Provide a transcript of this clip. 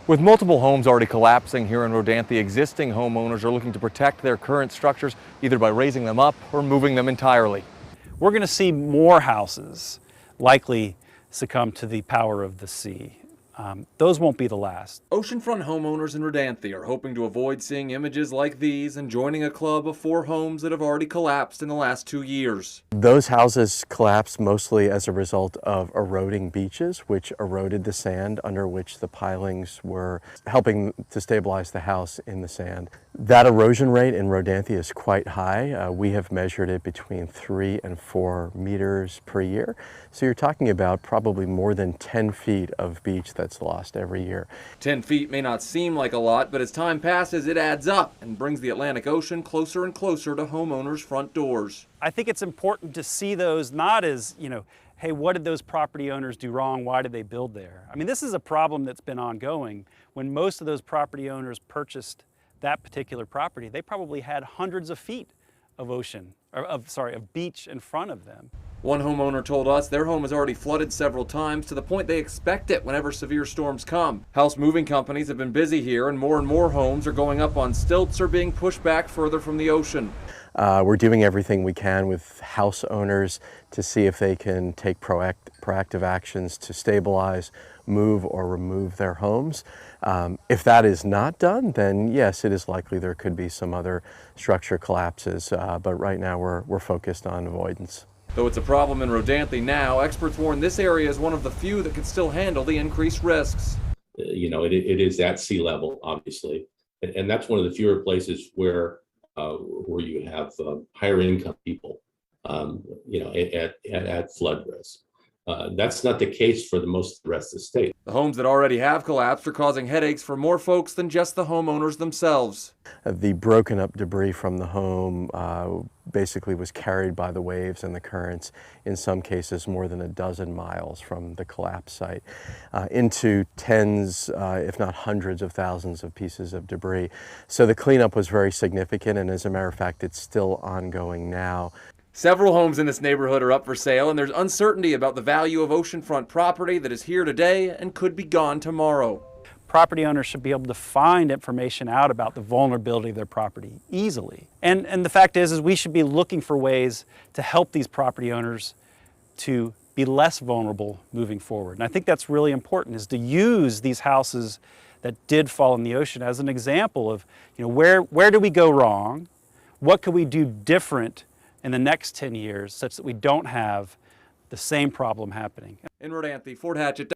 With multiple homes already collapsing here in Rodanthe, existing homeowners are looking to protect their current structures either by raising them up or moving them entirely. We're going to see more houses likely succumb to the power of the sea. Those won't be the last. Oceanfront homeowners in Rodanthe are hoping to avoid seeing images like these and joining a club of 4 homes that have already collapsed in the last 2 years. Those houses collapsed mostly as a result of eroding beaches, which eroded the sand under which the pilings were helping to stabilize the house in the sand. That erosion rate in Rodanthe is quite high. We have measured it between 3 and 4 meters per year. So you're talking about probably more than 10 feet of beach that's lost every year. 10 feet may not seem like a lot, but as time passes, it adds up and brings the Atlantic Ocean closer and closer to homeowners' front doors. I think it's important to see those not as, hey, what did those property owners do wrong? Why did they build there? I mean, this is a problem that's been ongoing. When most of those property owners purchased that particular property, they probably had hundreds of feet of of beach in front of them. One homeowner told us their home has already flooded several times to the point they expect it whenever severe storms come. House moving companies have been busy here and more homes are going up on stilts or being pushed back further from the ocean. We're doing everything we can with house owners to see if they can take proactive actions to stabilize, move, or remove their homes. If that is not done, then yes, it is likely there could be some other structure collapses, but right now we're focused on avoidance. Though it's a problem in Rodanthe now, experts warn this area is one of the few that can still handle the increased risks. It is at sea level, obviously, and that's one of the fewer places where you have higher income people, at flood risk. That's not the case for the most of the rest of the state. The homes that already have collapsed are causing headaches for more folks than just the homeowners themselves. The broken up debris from the home basically was carried by the waves and the currents, in some cases more than a dozen miles from the collapse site, into tens, if not hundreds of thousands of pieces of debris. So the cleanup was very significant, and as a matter of fact, it's still ongoing now. Several homes in this neighborhood are up for sale, and there's uncertainty about the value of oceanfront property that is here today and could be gone tomorrow. Property owners should be able to find information out about the vulnerability of their property easily. And the fact is we should be looking for ways to help these property owners to be less vulnerable moving forward. And I think that's really important, is to use these houses that did fall in the ocean as an example of, where do we go wrong? What could we do different in the next 10 years such that we don't have the same problem happening? In Rodanthe, Fort Hatchett.